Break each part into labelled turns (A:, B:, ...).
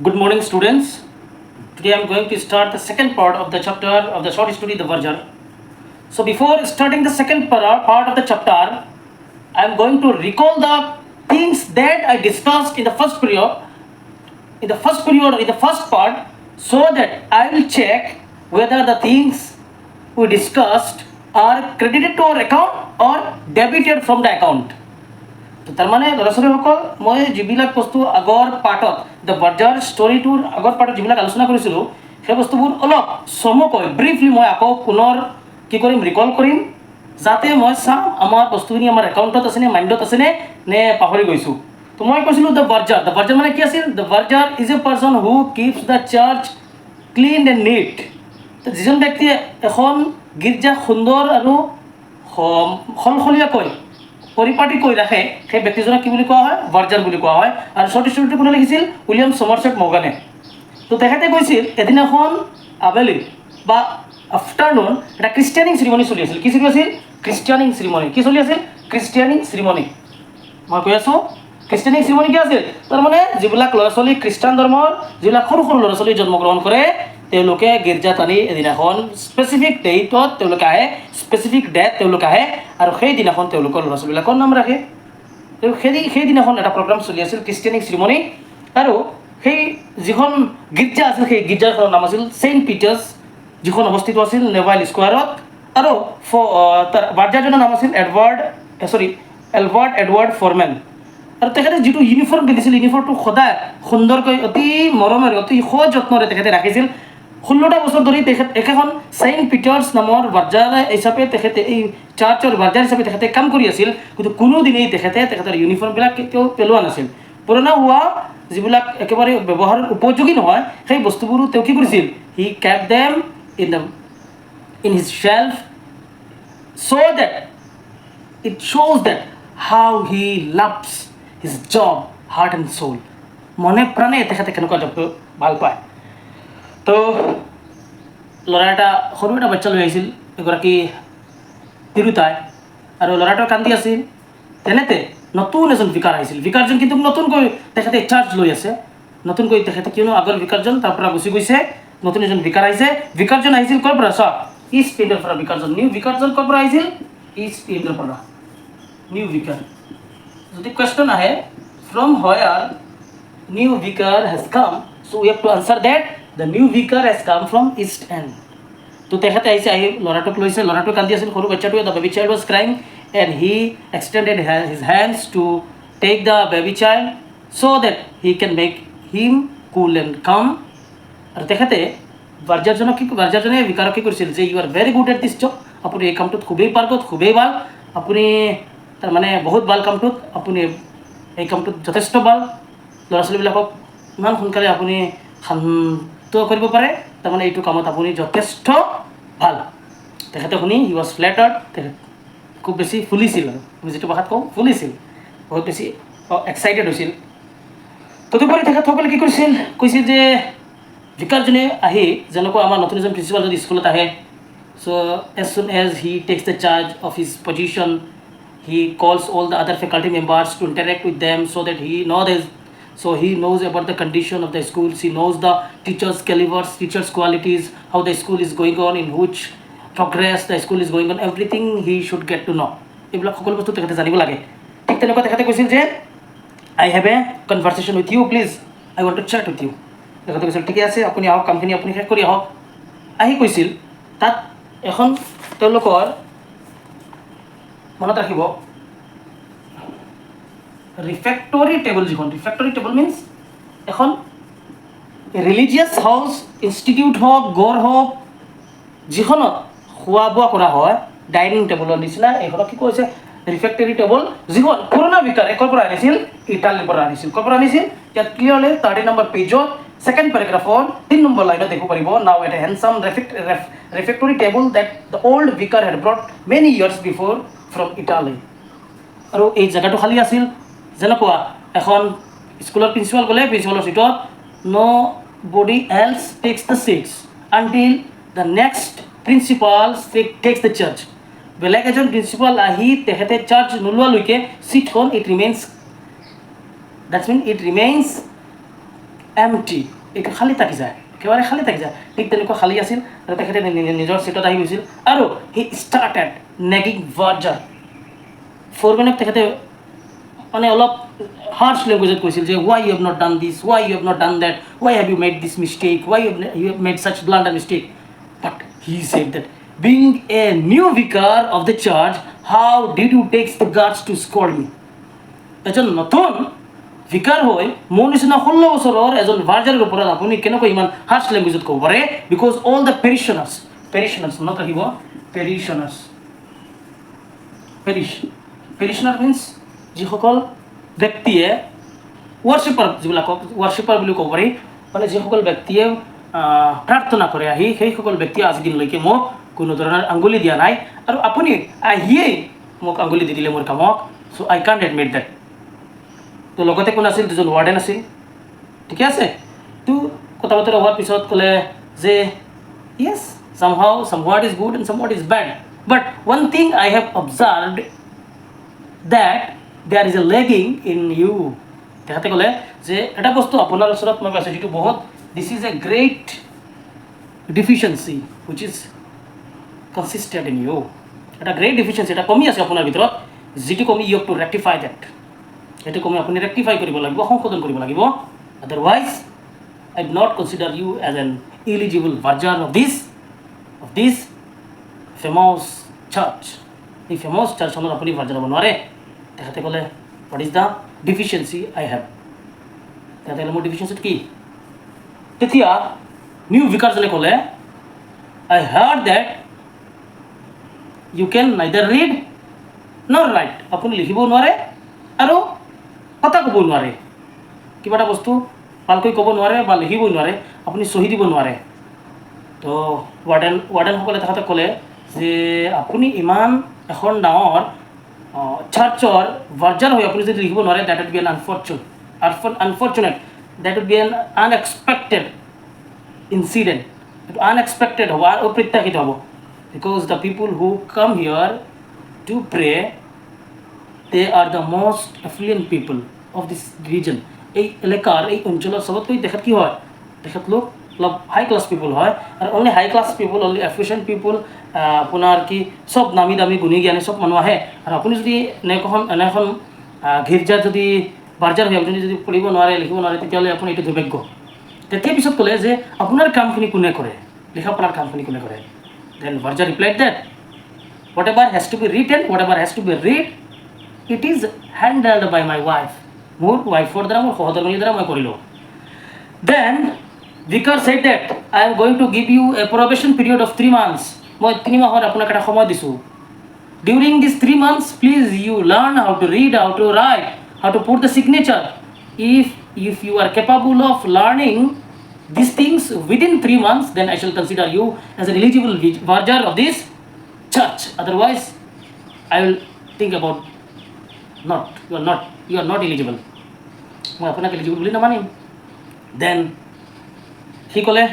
A: Good morning, students. Today I am going to start the second part of the chapter of the short story The Verger. So, before starting the second part of the chapter, I am going to recall the things that I discussed in the first period, in the first part, so that I will check whether the things we discussed are credited to our account or debited from the account. তাৰমানে ল'ৰা ছোৱালীসকল মই যিবিলাক বস্তু আগৰ পাৰ্টত the Berger ষ্টৰিটোৰ আগৰ পাৰ্টত যিবিলাক আলোচনা কৰিছিলোঁ সেই বস্তুবোৰ অলপ চমুকৈ ব্ৰিফলি মই আকৌ পুনৰ কি কৰিম ৰিকল কৰিম যাতে মই চাম আমাৰ বস্তুখিনি আমাৰ একাউণ্টত আছেনে মাইণ্ডত আছেনে নে পাহৰি গৈছোঁ তো মই কৈছিলোঁ দ্য বাৰ্জাৰ মানে কি আছিল the verger is a person who keeps the church clean and neat তো যিজন ব্যক্তিয়ে এখন গীৰ্জা সুন্দৰ আৰু সলসলীয়াকৈ পৰিপাটি কৰি ৰাখে সেই ব্যক্তিজনক কি বুলি কোৱা হয় ভাৰ্জাৰ বুলি কোৱা হয় আৰু শ্বৰ্ট ষ্টৰিটো কোনে লিখিছিল উইলিয়াম চমাৰছেট মৰ্গানে তো তেখেতে কৈছিল এদিনাখন আবেলি বা আফটাৰনুন এটা খ্ৰীষ্টিয়ানিং চেৰিমনি চলি আছিল কি চলি আছিল খ্ৰীষ্টিয়ানিং চেৰিমনি কি চলি আছিল খ্ৰীষ্টিয়ানিং চেৰিমনি মই কৈ আছোঁ খ্ৰীষ্টিয়ানিং চেৰিমনি কি আছিল তাৰমানে যিবিলাক ল'ৰা ছোৱালী খ্ৰীষ্টান ধৰ্মৰ যিবিলাক সৰু সৰু ল'ৰা ছোৱালী জন্মগ্ৰহণ কৰে তেওঁলোকে গীৰ্জাত আনি এদিনাখন স্পেচিফিক ডেটত তেওঁলোকে আহে স্পেচিফিক ডেট তেওঁলোকে আহে আৰু সেইদিনাখন তেওঁলোকৰ ল'ৰা ছোৱালীবিলাকৰ নাম ৰাখে সেইদিনাখন এটা প্ৰগ্ৰাম চলি আছিল খ্ৰীষ্টিয়ানিং চেৰিমনি আৰু সেই যিখন গীৰ্জা আছিল সেই গীৰ্জাখনৰ নাম আছিল ছেইণ্ট পিটাৰ্ছ যিখন অৱস্থিত আছিল নেভাইল স্কোৱাৰত আৰু তাৰ বাৰ্জাৰজনৰ নাম আছিল এলবাৰ্ট এডৱাৰ্ড ফৰমেন আৰু তেখেতে যিটো ইউনিফৰ্ম পিন্ধিছিল ইউনিফৰ্মটো সদায় সুন্দৰকৈ অতি মৰমেৰে অতি সযত্নেৰে তেখেতে ৰাখিছিল 16টা বছৰ ধৰি তেখেত একেখন ছেইণ্ট পিটাৰ্ছ নামৰ বাৰ্জাৰ হিচাপে তেখেতে এই চাৰ্চৰ বাৰ্জাৰ হিচাপে তেখেতে কাম কৰি আছিল কিন্তু কোনোদিনেই তেখেতৰ ইউনিফৰ্মবিলাক কেতিয়াও পেলোৱা নাছিল পুৰণা হোৱা যিবিলাক একেবাৰে ব্যৱহাৰৰ উপযোগী নহয় সেই বস্তুবোৰো তেওঁ কি কৰিছিল he kept them in his shelf so that it shows that how he loves his job heart and soul মনে প্ৰাণে তেখেতে কেনেকুৱা জবটো ভাল পায় তো ল'ৰা এটা সৰু এটা বাচ্চা লৈ আহিছিল এগৰাকী তিৰোতাই আৰু ল'ৰাটোৱে কান্দি আছিল তেনেতে নতুন এজন ভিকাৰ আহিছিল ভিকাৰজন কিন্তু নতুনকৈ তেখেতে চাৰ্জ লৈ আছে নতুনকৈ তেখেতে কিয়নো আগৰ ভিকাৰজন তাৰ পৰা গুচি গৈছে নতুন এজন ভিকাৰ আহিছে ভিকাৰজন আহিছিল ক'ৰ পৰা চা ইষ্ট ইণ্ডিয়াৰ পৰা ভিকাৰজন নিউ ভিকাৰজন ক'ৰ পৰা আহিছিল ইষ্ট ইণ্ডিয়াৰ পৰা নিউ ভিকাৰ যদি কুৱেশ্যন আহে from where new vicar has come so' we have to answer that the new vicar has come from east and তো তেখেতে আহিছে আহি ল'ৰাটোক লৈছে ল'ৰাটোৱে কান্দি আছিল সৰু বাচ্চাটোৱে the baby child was crying and he extended his hands to take the baby child so' that he can make him cool and calm আৰু তেখেতে বাৰ্জাৰজনে ভিকাৰক কি কৰিছিল যে you are very good at this job আপুনি এই কামটোত খুবেই পাৰ্গত খুবেই ভাল আপুনি তাৰমানে বহুত ভাল কামটোত আপুনি এই কামটোত যথেষ্ট ভাল ল'ৰা ছোৱালীবিলাকক ইমান সোনকালে আপুনি শান্ত কৰিব পাৰে তাৰমানে এইটো কামত আপুনি যথেষ্ট ভাল তেখেতে শুনি হি ৱাজ ফ্লেটাৰ্ড তেখেত খুব বেছি ফুলিছিল আৰু আমি যিটো ভাষাত কওঁ ফুলিছিল বহুত বেছি এক্সাইটেড হৈছিল তদুপৰি তেখেতসকলে কি কৰিছিল কৈছিল যে ভিকাৰজনে আহি যেনেকৈ আমাৰ নতুন এজন প্ৰিন্সিপাল যদি স্কুলত আহে so' as soon as he takes the charge of his position he calls all the other faculty members to interact with them so that he knows about the condition of the schools, he knows the teachers calibers, teachers qualities, how the school is going on, in which progress the school is going on, everything he should get to know এইবিলাক সকলো বস্তু তেখেতে জানিব লাগে ঠিক তেনেকুৱা তেখেতে কৈছিল যে I have a conversation with you please I want to chat with you তেখেতে কৈছিল ঠিকে আছে আপুনি আহক কামখিনি আপুনি শেষ কৰি আহক আহি কৈছিল তাত এখন তেওঁলোকৰ মনত ৰাখিব ৰিফেক্টৰী টেবল যিখন ৰিফেক্টৰী টেবল মিনছ এখন ৰিলিজিয়াছ হাউচ ইনষ্টিটিউট হওক গড় হওক যিখনত খোৱা বোৱা কৰা হয় ডাইনিং টেবলৰ নিচিনা এইখনক কি কৈছে ৰিফেক্টৰী টেবল যিখন পুৰণা ভিকাৰ একৰ পৰা আনিছিল ইটালীৰ পৰা আনিছিল ক'ৰ পৰা আনিছিল ইয়াত ক্লিয়াৰলি 30 নম্বৰ পেজত second paragraph 3 নম্বৰ লাইনত দেখিব পাৰিব now at a handsome refectory table that the old vicar had brought many years before from Italy আৰু এই জায়গাটো খালী আছিল যেনেকুৱা এখন স্কুলৰ প্ৰিন্সিপাল গ'লে প্ৰিন্সিপালৰ চিটত no body else takes the seats until the next principal takes the charge বেলেগ এজন প্ৰিন্সিপাল আহি তেখেতে চাৰ্জ নোলোৱালৈকে চিটখন it remains that's mean it remains empty, এইটো খালী থাকি যায়, একেবাৰে খালী থাকি যায়। ঠিক তেনেকুৱা খালী আছিল আৰু তেখেতে নিজৰ চিটত আহি গৈছিল আৰু হি ষ্টাৰ্টেড নেগিং ভাৰ্জাৰ। ফ'ৰমেনক তেখেতে মানে অলপ হাৰ্ছ লেংগুৱেজত কৈছিল যে why you have not done this, why you have not done that, why have you made this mistake, why you have made such blunder mistake. But he said that being a new vicar of the church, how did you takes the guts to scold me. এজন নতুন ভিকাৰ হৈ মোৰ নিচিনা 16 বছৰৰ এজন ভাৰ্জাৰৰ ওপৰত আপুনি কেনেকৈ ইমান হাৰ্ছ লেংগুৱেজত ক'ব পাৰে? বিকজ অল দ্য পেৰিশ্যনাৰ্ছ মনত ৰাখিব, পেৰিশ্যনাৰ মিনছ যিসকল ব্যক্তিয়ে ৱৰ্শ্বিপাৰ বুলি ক'ব পাৰি, মানে যিসকল ব্যক্তিয়ে প্ৰাৰ্থনা কৰে আহি, সেইসকল ব্যক্তিয়ে আজি দিনলৈকে মোক কোনো ধৰণৰ আঙুলি দিয়া নাই, আৰু আপুনি আহিয়েই মোক আঙুলি দি দিলে মোৰ কামক। চ' আই কাণ্ট এডমিট ডেট। তো লগতে কোন আছিল? দুজন ৱাৰ্ডেন আছিল, ঠিকে আছে। তো কথা বতৰা হোৱাৰ পিছত ক'লে যে য়েছ, somewhat is good and somewhat is bad, but one thing I have observed that there is a lagging in you. তেখেতে ক'লে যে এটা বস্তু আপোনাৰ ওচৰত মই পাইছোঁ যিটো বহুত, this is a great deficiency which is consistent in you. এটা গ্ৰেট ডিফিচিয়েঞ্চি, এটা কমি আছে আপোনাৰ ভিতৰত, যিটো কমি you have to rectify that. সেইটো কমি আপুনি ৰেক্টিফাই কৰিব লাগিব, সংশোধন কৰিব লাগিব। Otherwise I do not consider you as an eligible verger of this famous church. এই ফেমাছ চাৰ্চখনত আপুনি ভাৰ্জাৰ হ'ব নোৱাৰে। তেখেতে ক'লে what is the deficiency I have. তেখেতে ক'লে মোৰ ডিফিচিয়েঞ্চিটো কি? তেতিয়া নিউ ভিকাৰজনে ক'লে I heard that you can নাইদাৰ read নৰ ৰাইট। আপুনি লিখিবও নোৱাৰে আৰু কথা ক'ব নোৱাৰে, কিবা এটা বস্তু ভালকৈ ক'ব নোৱাৰে বা লিখিব নোৱাৰে, আপুনি চহী দিব নোৱাৰে। তো ৱাৰ্ডেনসকলে তেখেতক ক'লে যে আপুনি ইমান এখন ডাঙৰ চাৰ্চৰ ভাৰ্জাৰ হৈ আপুনি যদি লিখিব নোৱাৰে, that would be an unfortunate, that would be an unexpected incident. এইটো আনএক্সপেক্টেড হ'ব আৰু অপ্ৰত্যাশিত হ'ব। Because the people who come here to pray, they are the most affluent people of this region. এই এলেকাৰ, এই অঞ্চলৰ চবতকৈ তেখেত কি হয়? তেখেতলোক অলপ হাই ক্লাছ পিপুল হয়, আৰু অনলি হাই ক্লাছ পিপুল, অনলি এফিচিয়েণ্ট পিপুল, আপোনাৰ কি চব নামী দামী গুণী জ্ঞানী চব মানুহ আহে। আৰু আপুনি যদি এনে এখন গীৰ্জাত যদি ভাৰ্জাৰ হৈ আপুনি যদি পঢ়িব নোৱাৰে, লিখিব নোৱাৰে, তেতিয়াহ'লে আপুনি এইটো দুৰ্ভাগ্য। তেতিয়া পিছত ক'লে যে আপোনাৰ কামখিনি কোনে কৰে? লিখা পঢ়াৰ কামখিনি কোনে কৰে? Then verger replied that whatever has to be written, whatever has to be read, it is handled by my wife. মোৰ ৱাইফৰ দ্বাৰা, মোৰ সহধৰ্মীৰ দ্বাৰা মই কৰিলোঁ। Then vicar said that I am going to give you a probation period of 3 months। মই 3 মাহৰ আপোনাক এটা সময় দিছোঁ। During this 3 months please you learn how to read, how to right, how to put the signature. If you are capable of learning these things within 3 months, then I shall consider you as an eligible verger of this church. Otherwise, I will think about not. You are not eligible. মই আপোনাক eligible বুলি নামানিম। Then he ক'লে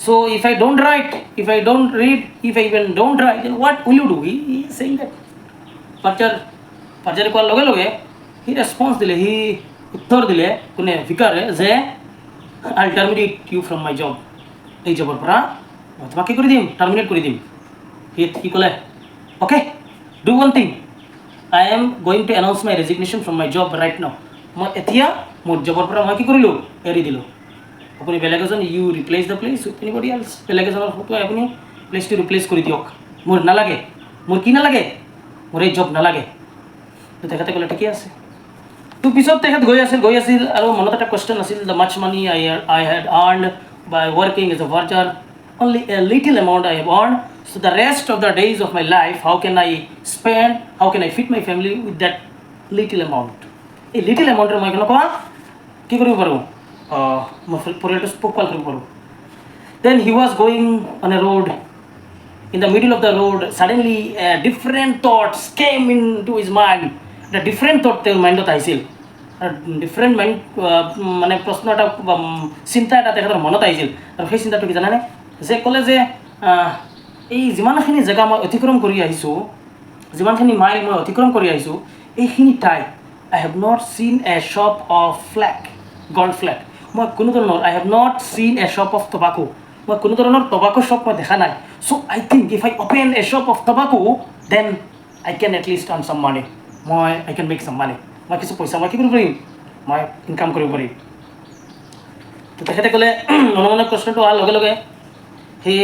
A: so if I don't write, if I don't read, if I even don't write, then what will you do? He is saying that. পাৰ্জাৰে কোৱাৰ লগে লগে সি response দিলে, সি উত্তৰ দিলে কোনে? ভিকাৰে, যে I'll terminate you from my job. এই জবৰ পৰা মই তোমাক কি কৰি দিম? টাৰ্মিনেট কৰি দিম। সি ক'লে okay, do one thing, I am going two announce my resignation from my job right now. মই এতিয়া মোৰ জবৰ পৰা মই কি কৰিলোঁ? এৰি দিলোঁ। আপুনি বেলেগ এজন, you replace the place with anybody else. বেলেগ এজনৰ হতুৱাই আপুনি প্লেচটো ৰিপ্লেচ কৰি দিয়ক। মোৰ নালাগে। মোৰ কি নালাগে? মোৰ এই জব নালাগে। তো তেখেতে ক'লে ঠিকে আছে। তো পিছত তেখেত গৈ আছিল আৰু মনত এটা কুৱেশ্যন আছিল, the much money I had earned by working as a verger, only a little amount I have earned, so' the rest of the days of my life how can I spend, how can I fit my family with that little amount. এই little এমাউণ্টৰ মই কেনেকুৱা কি কৰিব পাৰোঁ? মই পৰিয়ালটো পোহপাল কৰিব পাৰোঁ। Then he was going on a road, in the middle of the road suddenly different thoughts came into his mind. এটা ডিফাৰেণ্ট থট তেওঁৰ মাইণ্ডত আহিছিল, আৰু ডিফাৰেণ্ট মাইণ্ড মানে প্ৰশ্ন এটা, চিন্তা এটা তেখেতৰ মনত আহিছিল। আৰু সেই চিন্তাটো কি জানানে? যে ক'লে যে এই যিমানখিনি জেগা মই অতিক্ৰম কৰি আহিছোঁ, যিমানখিনি মাইল মই অতিক্ৰম কৰি আহিছোঁ, এইখিনি ঠাই আই have not seen a shop of flag, gold flag, মই কোনো ধৰণৰ আই have not seen a shop of tobacco, মই কোনো ধৰণৰ টবাকো শ্বপ মই দেখা নাই। So' I think if I open a shop of tobacco then I can at least earn some money, I can make চাম মানি, মই কিছু পইচা মই কি কৰিব পাৰিম, মই ইনকাম কৰিব পাৰিম। তো তেখেতে ক'লে মনে মনে প্ৰশ্নটো অহাৰ লগে লগে he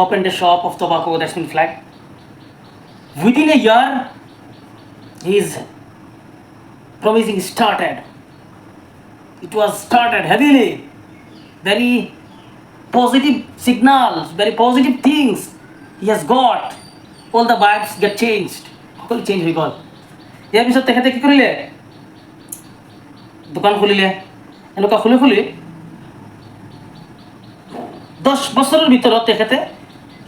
A: open the shop of tobacco that's been flag. Within a year his promising started. It was started heavily. Very positive signals, very positive things he has got. All the vibes get changed. সকলো change হৈ গ'ল। ইয়াৰ পিছত তেখেতে কি কৰিলে, দোকান খুলিলে। এনেকুৱা খুলি 10 বছৰৰ ভিতৰত তেখেতে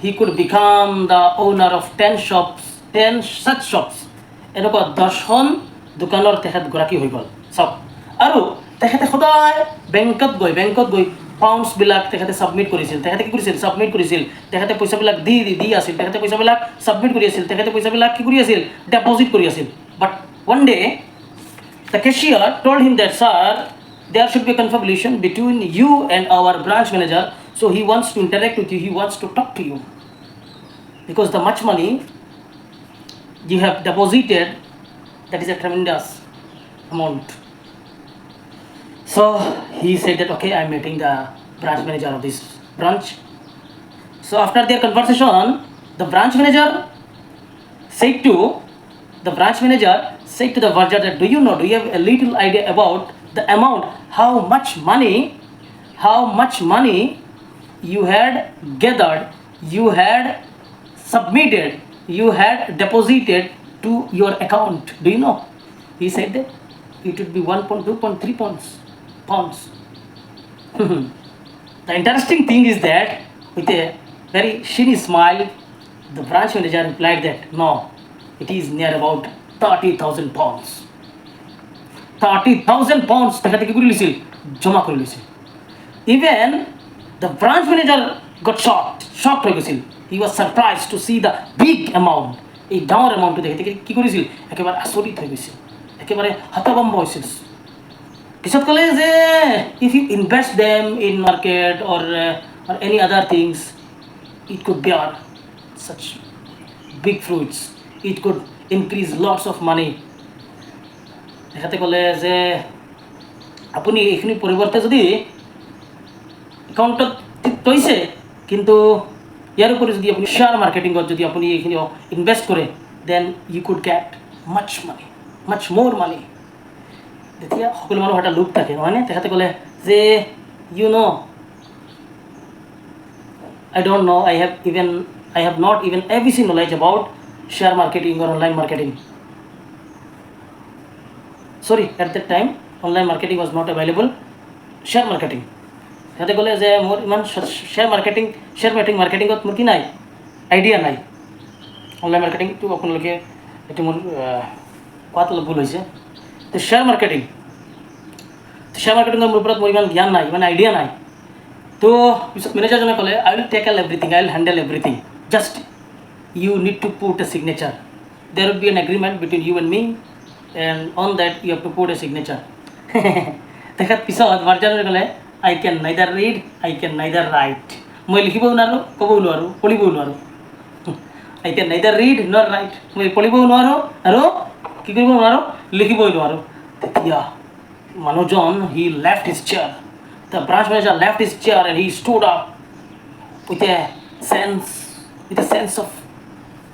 A: he could become the owner of 10 shops, 10 such shops. এনেকুৱা 10খন দোকানৰ তেখেত গৰাকী হৈ গ'ল চব। আৰু তেখেতে সদায় বেংকত গৈ পাউণ্ডছবিলাক তেখেতে ছাবমিট কৰিছিল। তেখেতে কি কৰিছিল, ছাবমিট কৰিছিল। তেখেতে পইচাবিলাক দি আছিল, তেখেতে পইচাবিলাক ছাবমিট কৰি আছিল, তেখেতে পইচাবিলাক কি কৰি আছিল, ডেপজিট কৰি আছিল। But one day the cashier told him that sir there should be a confabulation between you and our branch manager, so he wants to interact with you, he wants to talk to you because the much money you have deposited, that is a tremendous amount. So he said that okay, I am meeting the branch manager of this branch. So after their conversation, the branch manager said to the verger that do you have a little idea about the amount, how much money you had gathered, you had submitted, you had deposited to your account? Do you know? He said that it would be 1.2.3 pounds. The interesting thing is that with a very sheeny smile, the branch manager replied that no, it is near about 30,000 pounds. 30,000 pounds তেখেতে কি কৰি লৈছিল, জমা কৰি লৈছিল। Even the branch manager got shocked হৈ গৈছিল। He was surprised to see the big amount. এই ডাঙৰ এমাউণ্টটো দেখি কি কৰিছিল, একেবাৰে আচৰিত হৈ গৈছিল, একেবাৰে হতভম্ব হৈছিল। পিছত ক'লে যে if you invest them in market or any other things, it could bear such big fruits, it could increase lots of money. তেখেতে ক'লে যে আপুনি এইখিনি পৰিৱৰ্তে যদি একাউণ্টত থৈছে, কিন্তু ইয়াৰ উপৰি যদি আপুনি শ্বেয়াৰ মাৰ্কেটিঙত যদি আপুনি এইখিনি ইনভেষ্ট কৰে, দেন ইউ কুড গেট মাছ মোৰ মানি। তেতিয়া সকলো মানুহৰ এটা লোভ থাকে নহয়নে? তেখেতে ক'লে যে you know' I don't know, I have not even ABC knowledge about share marketing or online marketing. Sorry, at that time online marketing was not available. Share marketing. তেখেতে ক'লে যে মোৰ ইমান শ্বেয়াৰ মাৰ্কেটিঙত মোৰ কি নাই, আইডিয়া নাই। অনলাইন মাৰ্কেটিংটো আপোনালোকে এইটো মোৰ কোৱাত অলপ ভুল হৈছে। তো শ্বেয়াৰ মাৰ্কেটিঙৰ মোৰ ওপৰত মোৰ ইমান জ্ঞান নাই, ইমান আইডিয়া নাই। তো পিছত মেনেজাৰজনে ক'লে I will tackle everything, I will handle everything, just you need to put a signature, there will be an agreement between you and me, and on that you have to put a signature. তেখেত পিছত ভাৰ্জাৰজনে ক'লে I can neither read, I can neither write. মই লিখিবও নোৱাৰোঁ, ক'বও নোৱাৰোঁ, পঢ়িবও নোৱাৰোঁ। I can neither read nor write. মই পঢ়িবও নোৱাৰোঁ আৰু কি কৰিব নোৱাৰোঁ, লিখিবও নোৱাৰোঁ। তেতিয়া মানুহজন he left his chair. The branch manager left his chair and he stood up with a sense of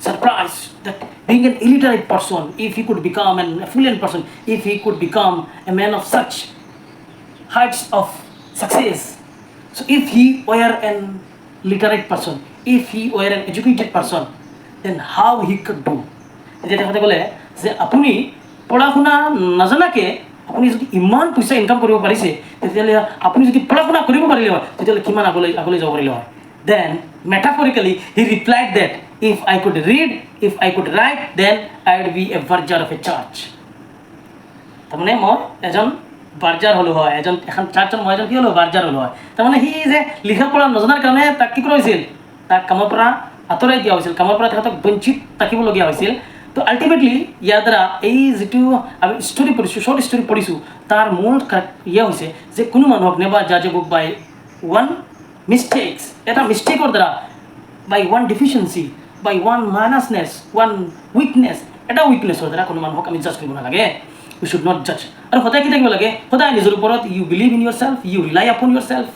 A: surprise that being an illiterate person, if he could become an affluent person, if he could become a man of such heights of success. So if he were an literate person, if he were an educated person, then how he could do? এতিয়া তেখেতে ক'লে যে আপুনি পঢ়া শুনা নাজানাকে আপুনি যদি ইমান পইচা ইনকাম কৰিব পাৰিছে, তেতিয়াহ'লে আপুনি যদি পঢ়া শুনা কৰিব পাৰিলে হয়, তেতিয়াহ'লে কিমান আগলৈ যাব পাৰিলে হয়। Then metaphorically he replied that if I could read, if I could write, then I would be a verger of a church. তাৰমানে মই এজন বাৰ্জাৰ হ'লো হয়, এখন চাৰ্চৰ মই এজন কি হ'লো, বাৰ্জাৰ হ'লো হয়। তাৰমানে সি যে লিখা পঢ়া নজনাৰ কাৰণে তাক কি কৰা হৈছিল, তাক কামৰ পৰা আঁতৰাই দিয়া হৈছিল, কামৰ পৰা তেখেতক বঞ্চিত ৰাখিবলগীয়া হৈছিল। তো তো আল্টিমেটলি ইয়াৰ দ্বাৰা এই যিটো আমি ষ্টৰি পঢ়িছোঁ শ্বৰ্ট ষ্টৰি পঢ়িছোঁ তাৰ মূল হৈছে যে কোনো মানুহক নেভাৰ জাজ এ বুক বাই ওৱান মিষ্টেকছ, এটা মিষ্টেকৰ দ্বাৰা, buy one ডিফিচিয়েঞ্চি, buy one মাইনাছনেছ, one weakness, এটা উইকনেছৰ দ্বাৰা কোনো মানুহক আমি জাজ কৰিব নালাগে। উই শুড নট জাজ। আৰু সদায় কি থাকিব লাগে? সদায় নিজৰ ওপৰত you believe in yourself, you rely upon yourself,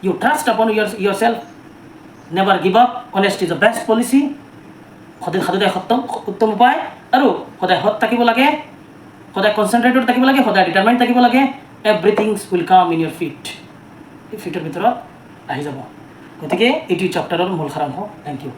A: you trust upon yourself, never give up, honest is the best policy, সদায় উত্তম উপায়, আৰু সদায় সৎ থাকিব লাগে, সদায় কনচেনট্ৰেটেড থাকিব লাগে, সদায় ডিটাৰমাইণ্ড থাকিব লাগে। Everything's will come in your feet, এই ফিটৰ ভিতৰত আহি যাব। গতিকে এইটো চেপ্টাৰৰ মূল সাৰাংশ। Thank U.